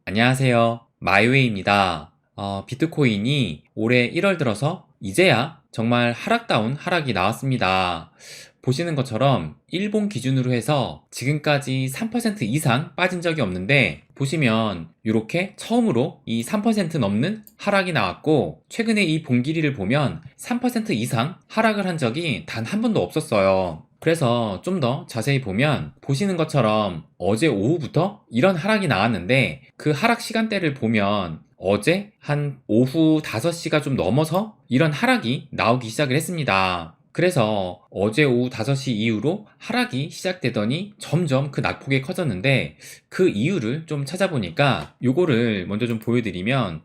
안녕하세요. 마이웨이입니다. 비트코인이 올해 1월 들어서 이제야 정말 하락다운 하락이 나왔습니다. 보시는 것처럼 일본 기준으로 해서 지금까지 3% 이상 빠진 적이 없는데, 보시면 이렇게 처음으로 이 3% 넘는 하락이 나왔고, 최근에 이 봉길이를 보면 3% 이상 하락을 한 적이 단 한 번도 없었어요. 그래서 좀 더 자세히 보면 보시는 것처럼 어제 오후부터 이런 하락이 나왔는데, 그 하락 시간대를 보면 어제 한 오후 5시가 좀 넘어서 이런 하락이 나오기 시작을 했습니다. 그래서 어제 오후 5시 이후로 하락이 시작되더니 점점 그 낙폭이 커졌는데, 그 이유를 좀 찾아보니까 요거를 먼저 좀 보여드리면,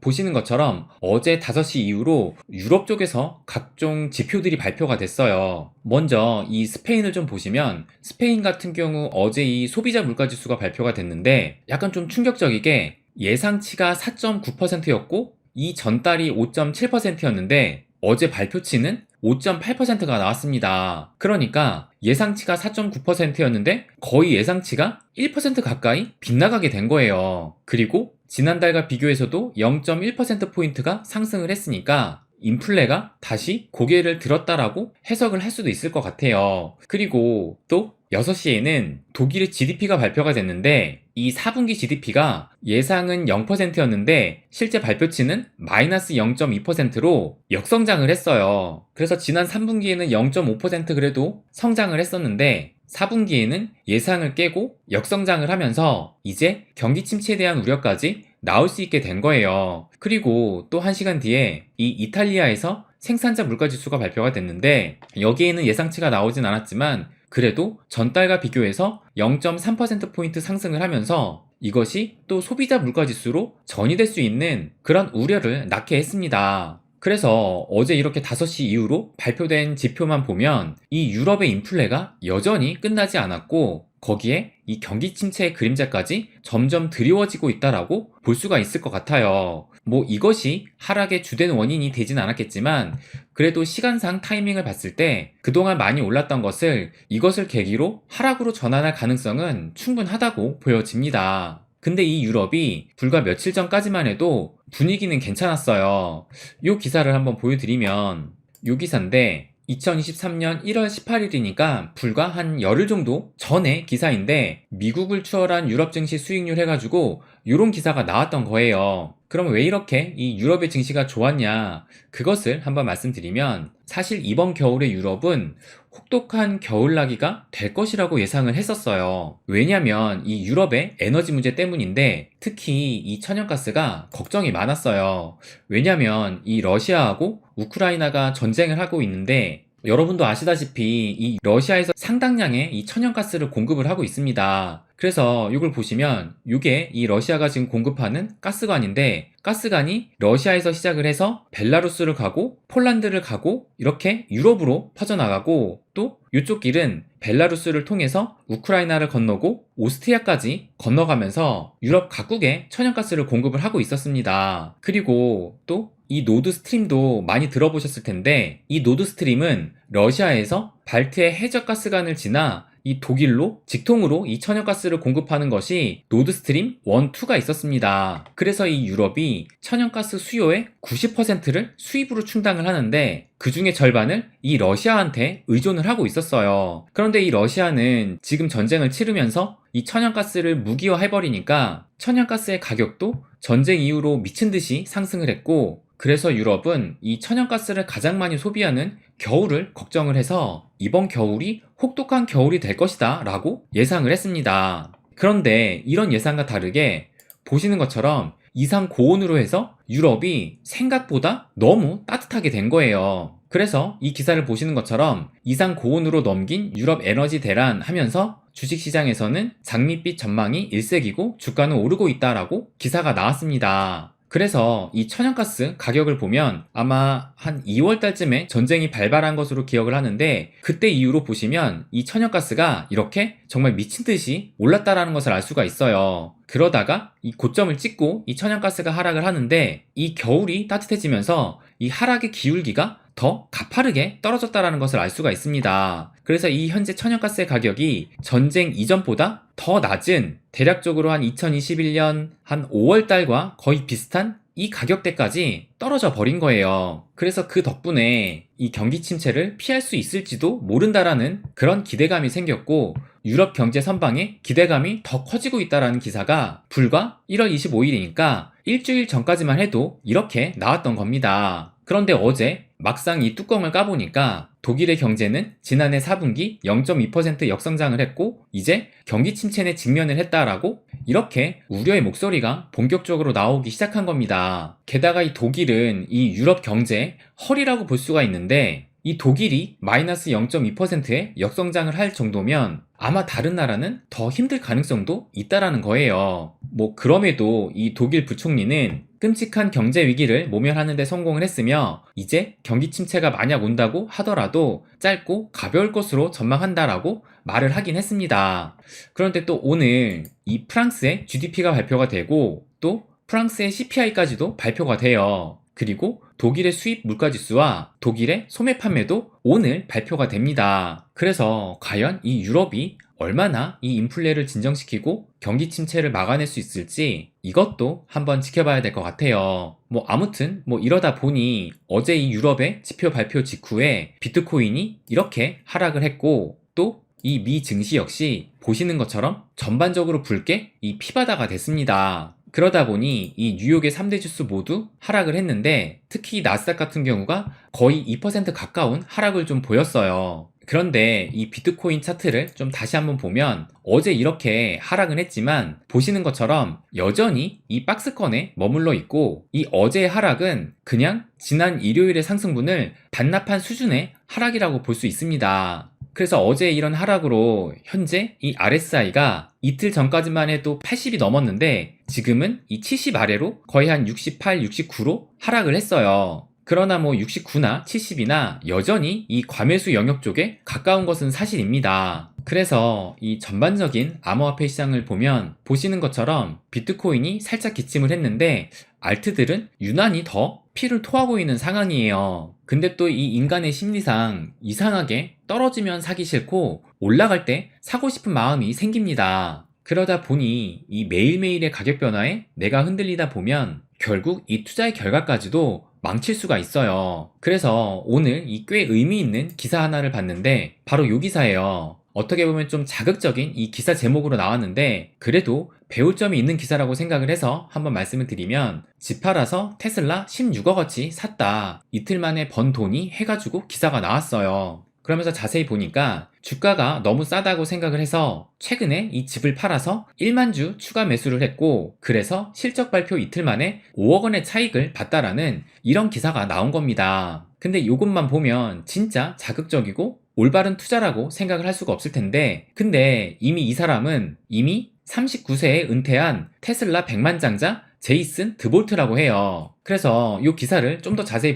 보시는 것처럼 어제 5시 이후로 유럽 쪽에서 각종 지표들이 발표가 됐어요. 먼저 이 스페인을 좀 보시면, 스페인 같은 경우 어제 이 소비자 물가지수가 발표가 됐는데 약간 좀 충격적이게 예상치가 4.9%였고 이 전달이 5.7%였는데 어제 발표치는 5.8%가 나왔습니다. 그러니까 예상치가 4.9%였는데 거의 예상치가 1% 가까이 빗나가게 된 거예요. 그리고 지난달과 비교해서도 0.1%포인트가 상승을 했으니까 인플레가 다시 고개를 들었다라고 해석을 할 수도 있을 것 같아요. 그리고 또 6시에는 독일의 GDP가 발표가 됐는데, 이 4분기 GDP가 예상은 0%였는데 실제 발표치는 마이너스 0.2%로 역성장을 했어요. 그래서 지난 3분기에는 0.5% 그래도 성장을 했었는데 4분기에는 예상을 깨고 역성장을 하면서 이제 경기 침체에 대한 우려까지 나올 수 있게 된 거예요. 그리고 또 1시간 뒤에 이 이탈리아에서 생산자 물가지수가 발표가 됐는데, 여기에는 예상치가 나오진 않았지만 그래도 전달과 비교해서 0.3%포인트 상승을 하면서 이것이 또 소비자 물가지수로 전이될 수 있는 그런 우려를 낳게 했습니다. 그래서 어제 이렇게 5시 이후로 발표된 지표만 보면 이 유럽의 인플레가 여전히 끝나지 않았고, 거기에 이 경기 침체의 그림자까지 점점 드리워지고 있다라고 볼 수가 있을 것 같아요. 뭐 이것이 하락의 주된 원인이 되진 않았겠지만, 그래도 시간상 타이밍을 봤을 때 그동안 많이 올랐던 것을 이것을 계기로 하락으로 전환할 가능성은 충분하다고 보여집니다. 근데 이 유럽이 불과 며칠 전까지만 해도 분위기는 괜찮았어요. 이 기사를 한번 보여드리면, 이 기사인데 2023년 1월 18일이니까 불과 한 열흘 정도 전의 기사인데, 미국을 추월한 유럽 증시 수익률 해가지고 이런 기사가 나왔던 거예요. 그럼 왜 이렇게 이 유럽의 증시가 좋았냐? 그것을 한번 말씀드리면, 사실 이번 겨울에 유럽은 혹독한 겨울나기가 될 것이라고 예상을 했었어요. 왜냐면 이 유럽의 에너지 문제 때문인데, 특히 이 천연가스가 걱정이 많았어요. 왜냐면 이 러시아하고 우크라이나가 전쟁을 하고 있는데, 여러분도 아시다시피 이 러시아에서 상당량의 이 천연가스를 공급을 하고 있습니다. 그래서 이걸 보시면 이게 이 러시아가 지금 공급하는 가스관인데, 가스관이 러시아에서 시작을 해서 벨라루스를 가고 폴란드를 가고 이렇게 유럽으로 퍼져나가고, 또 이쪽 길은 벨라루스를 통해서 우크라이나를 건너고 오스트리아까지 건너가면서 유럽 각국에 천연가스를 공급을 하고 있었습니다. 그리고 또 이 노드스트림도 많이 들어보셨을 텐데, 이 노드스트림은 러시아에서 발트해 해저가스관을 지나 이 독일로 직통으로 이 천연가스를 공급하는 것이 노드스트림 1, 2가 있었습니다. 그래서 이 유럽이 천연가스 수요의 90%를 수입으로 충당을 하는데, 그 중에 절반을 이 러시아한테 의존을 하고 있었어요. 그런데 이 러시아는 지금 전쟁을 치르면서 이 천연가스를 무기화해버리니까 천연가스의 가격도 전쟁 이후로 미친 듯이 상승을 했고, 그래서 유럽은 이 천연가스를 가장 많이 소비하는 겨울을 걱정을 해서 이번 겨울이 혹독한 겨울이 될 것이다 라고 예상을 했습니다. 그런데 이런 예상과 다르게 보시는 것처럼 이상 고온으로 해서 유럽이 생각보다 너무 따뜻하게 된 거예요. 그래서 이 기사를 보시는 것처럼 이상 고온으로 넘긴 유럽 에너지 대란 하면서 주식시장에서는 장밋빛 전망이 일색이고 주가는 오르고 있다라고 기사가 나왔습니다. 그래서 이 천연가스 가격을 보면 아마 한 2월 달쯤에 전쟁이 발발한 것으로 기억을 하는데, 그때 이후로 보시면 이 천연가스가 이렇게 정말 미친 듯이 올랐다라는 것을 알 수가 있어요. 그러다가 이 고점을 찍고 이 천연가스가 하락을 하는데, 이 겨울이 따뜻해지면서 이 하락의 기울기가 더 가파르게 떨어졌다라는 것을 알 수가 있습니다. 그래서 이 현재 천연가스의 가격이 전쟁 이전보다 더 낮은 대략적으로 한 2021년 한 5월 달과 거의 비슷한 이 가격대까지 떨어져 버린 거예요. 그래서 그 덕분에 이 경기 침체를 피할 수 있을지도 모른다라는 그런 기대감이 생겼고, 유럽 경제 선방에 기대감이 더 커지고 있다라는 기사가 불과 1월 25일이니까 일주일 전까지만 해도 이렇게 나왔던 겁니다. 그런데 어제 막상 이 뚜껑을 까보니까 독일의 경제는 지난해 4분기 0.2% 역성장을 했고 이제 경기 침체에 직면을 했다라고 이렇게 우려의 목소리가 본격적으로 나오기 시작한 겁니다. 게다가 이 독일은 이 유럽 경제의 허리라고 볼 수가 있는데, 이 독일이 마이너스 0.2%의 역성장을 할 정도면 아마 다른 나라는 더 힘들 가능성도 있다라는 거예요. 그럼에도 이 독일 부총리는 끔찍한 경제 위기를 모면하는 데 성공을 했으며 이제 경기 침체가 만약 온다고 하더라도 짧고 가벼울 것으로 전망한다라고 말을 하긴 했습니다. 그런데 또 오늘 이 프랑스의 GDP가 발표가 되고 또 프랑스의 CPI까지도 발표가 돼요. 그리고 독일의 수입 물가지수와 독일의 소매 판매도 오늘 발표가 됩니다. 그래서 과연 이 유럽이 얼마나 이 인플레를 진정시키고 경기 침체를 막아낼 수 있을지 이것도 한번 지켜봐야 될 것 같아요. 아무튼 이러다 보니 어제 이 유럽의 지표 발표 직후에 비트코인이 이렇게 하락을 했고, 또 이 미 증시 역시 보시는 것처럼 전반적으로 붉게 이 피바다가 됐습니다. 그러다 보니 이 뉴욕의 3대 지수 모두 하락을 했는데 특히 나스닥 같은 경우가 거의 2% 가까운 하락을 좀 보였어요. 그런데 이 비트코인 차트를 좀 다시 한번 보면 어제 이렇게 하락은 했지만 보시는 것처럼 여전히 이 박스권에 머물러 있고, 이 어제의 하락은 그냥 지난 일요일의 상승분을 반납한 수준의 하락이라고 볼 수 있습니다. 그래서 어제 이런 하락으로 현재 이 RSI가 이틀 전까지만 해도 80이 넘었는데 지금은 이 70 아래로 거의 한 68, 69로 하락을 했어요. 그러나 69나 70이나 여전히 이 과매수 영역 쪽에 가까운 것은 사실입니다. 그래서 이 전반적인 암호화폐 시장을 보면 보시는 것처럼 비트코인이 살짝 기침을 했는데 알트들은 유난히 더 피를 토하고 있는 상황이에요. 근데 또 이 인간의 심리상 이상하게 떨어지면 사기 싫고 올라갈 때 사고 싶은 마음이 생깁니다. 그러다 보니 이 매일매일의 가격 변화에 내가 흔들리다 보면 결국 이 투자의 결과까지도 망칠 수가 있어요. 그래서 오늘 이 꽤 의미 있는 기사 하나를 봤는데 바로 이 기사예요. 어떻게 보면 좀 자극적인 이 기사 제목으로 나왔는데 그래도 배울 점이 있는 기사라고 생각을 해서 한번 말씀을 드리면, 집 팔아서 테슬라 16억어치 샀다, 이틀 만에 번 돈이 해가지고 기사가 나왔어요. 그러면서 자세히 보니까 주가가 너무 싸다고 생각을 해서 최근에 이 집을 팔아서 1만 주 추가 매수를 했고, 그래서 실적 발표 이틀 만에 5억 원의 차익을 봤다라는 이런 기사가 나온 겁니다. 근데 이것만 보면 진짜 자극적이고 올바른 투자라고 생각을 할 수가 없을 텐데, 근데 이미 이 사람은 이미 39세에 은퇴한 테슬라 백만장자 제이슨 드볼트라고 해요. 그래서 이 기사를 좀 더 자세히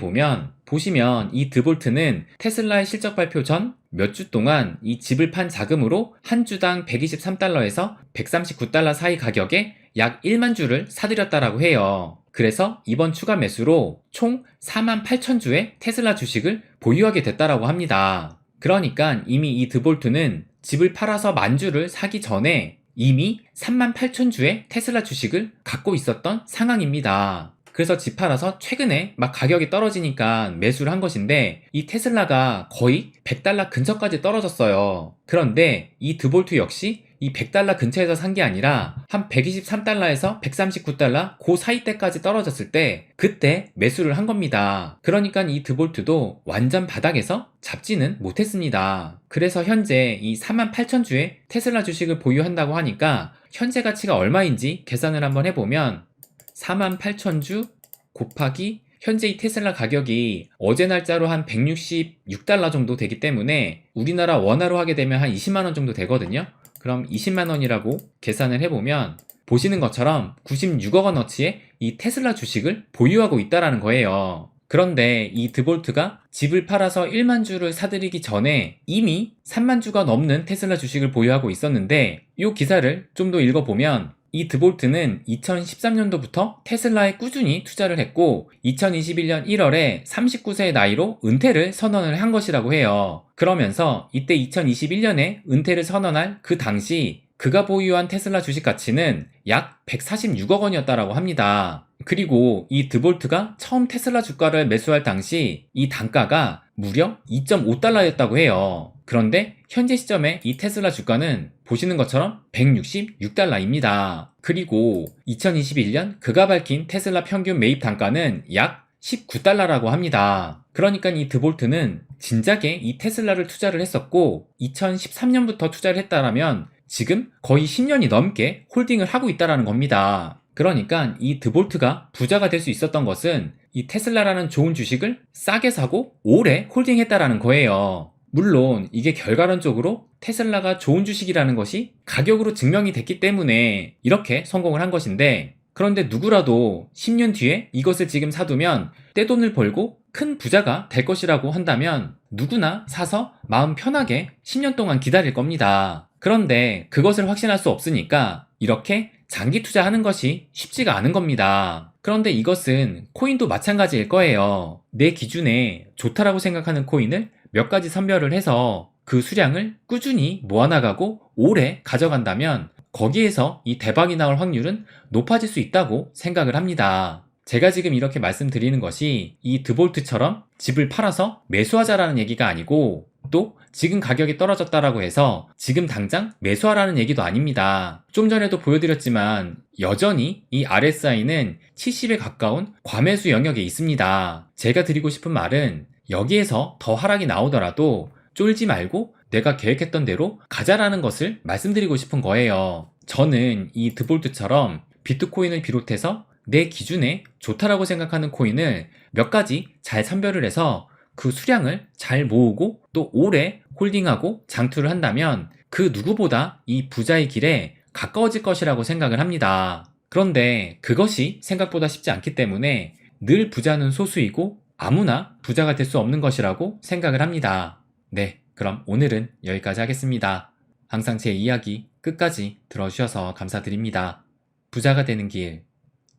보시면 이 드볼트는 테슬라의 실적 발표 전 몇 주 동안 이 집을 판 자금으로 한 주당 123달러에서 139달러 사이 가격에 약 1만 주를 사들였다라고 해요. 그래서 이번 추가 매수로 총 48,000주의 테슬라 주식을 보유하게 됐다라고 합니다. 그러니까 이미 이 드볼트는 집을 팔아서 만 주를 사기 전에 이미 38,000주의 테슬라 주식을 갖고 있었던 상황입니다. 그래서 집 팔아서 최근에 막 가격이 떨어지니까 매수를 한 것인데, 이 테슬라가 거의 100달러 근처까지 떨어졌어요. 그런데 이 드볼트 역시 이 100달러 근처에서 산 게 아니라 한 123달러에서 139달러 그 사이 때까지 떨어졌을 때 그때 매수를 한 겁니다. 그러니까 이 드볼트도 완전 바닥에서 잡지는 못했습니다. 그래서 현재 이 48,000주의 테슬라 주식을 보유한다고 하니까 현재 가치가 얼마인지 계산을 한번 해보면 48,000주 곱하기 현재 이 테슬라 가격이 어제 날짜로 한 166달러 정도 되기 때문에 우리나라 원화로 하게 되면 한 20만원 정도 되거든요. 그럼 20만원이라고 계산을 해보면 보시는 것처럼 96억 원어치의 이 테슬라 주식을 보유하고 있다라는 거예요. 그런데 이 드볼트가 집을 팔아서 1만 주를 사들이기 전에 이미 3만 주가 넘는 테슬라 주식을 보유하고 있었는데, 이 기사를 좀 더 읽어보면 이 드볼트는 2013년도부터 테슬라에 꾸준히 투자를 했고 2021년 1월에 39세의 나이로 은퇴를 선언을 한 것이라고 해요. 그러면서 이때 2021년에 은퇴를 선언할 그 당시 그가 보유한 테슬라 주식 가치는 약 146억 원이었다고 합니다. 그리고 이 드볼트가 처음 테슬라 주가를 매수할 당시 이 단가가 무려 2.5달러였다고 해요. 그런데 현재 시점에 이 테슬라 주가는 보시는 것처럼 166달러입니다. 그리고 2021년 그가 밝힌 테슬라 평균 매입 단가는 약 19달러라고 합니다. 그러니까 이 드볼트는 진작에 이 테슬라를 투자를 했었고 2013년부터 투자를 했다라면 지금 거의 10년이 넘게 홀딩을 하고 있다는 겁니다. 그러니까 이 드볼트가 부자가 될 수 있었던 것은 이 테슬라라는 좋은 주식을 싸게 사고 오래 홀딩했다라는 거예요. 물론 이게 결과론적으로 테슬라가 좋은 주식이라는 것이 가격으로 증명이 됐기 때문에 이렇게 성공을 한 것인데, 그런데 누구라도 10년 뒤에 이것을 지금 사두면 떼돈을 벌고 큰 부자가 될 것이라고 한다면 누구나 사서 마음 편하게 10년 동안 기다릴 겁니다. 그런데 그것을 확신할 수 없으니까 이렇게 장기 투자하는 것이 쉽지가 않은 겁니다. 그런데 이것은 코인도 마찬가지일 거예요. 내 기준에 좋다라고 생각하는 코인을 몇 가지 선별을 해서 그 수량을 꾸준히 모아나가고 오래 가져간다면 거기에서 이 대박이 나올 확률은 높아질 수 있다고 생각을 합니다. 제가 지금 이렇게 말씀드리는 것이 이 드볼트처럼 집을 팔아서 매수하자라는 얘기가 아니고, 또 지금 가격이 떨어졌다라고 해서 지금 당장 매수하라는 얘기도 아닙니다. 좀 전에도 보여드렸지만 여전히 이 RSI는 70에 가까운 과매수 영역에 있습니다. 제가 드리고 싶은 말은 여기에서 더 하락이 나오더라도 쫄지 말고 내가 계획했던 대로 가자라는 것을 말씀드리고 싶은 거예요. 저는 이 드볼트처럼 비트코인을 비롯해서 내 기준에 좋다라고 생각하는 코인을 몇 가지 잘 선별을 해서 그 수량을 잘 모으고 또 오래 홀딩하고 장투를 한다면 그 누구보다 이 부자의 길에 가까워질 것이라고 생각을 합니다. 그런데 그것이 생각보다 쉽지 않기 때문에 늘 부자는 소수이고 아무나 부자가 될 수 없는 것이라고 생각을 합니다. 네, 그럼 오늘은 여기까지 하겠습니다. 항상 제 이야기 끝까지 들어주셔서 감사드립니다. 부자가 되는 길,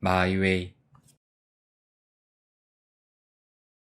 마이웨이.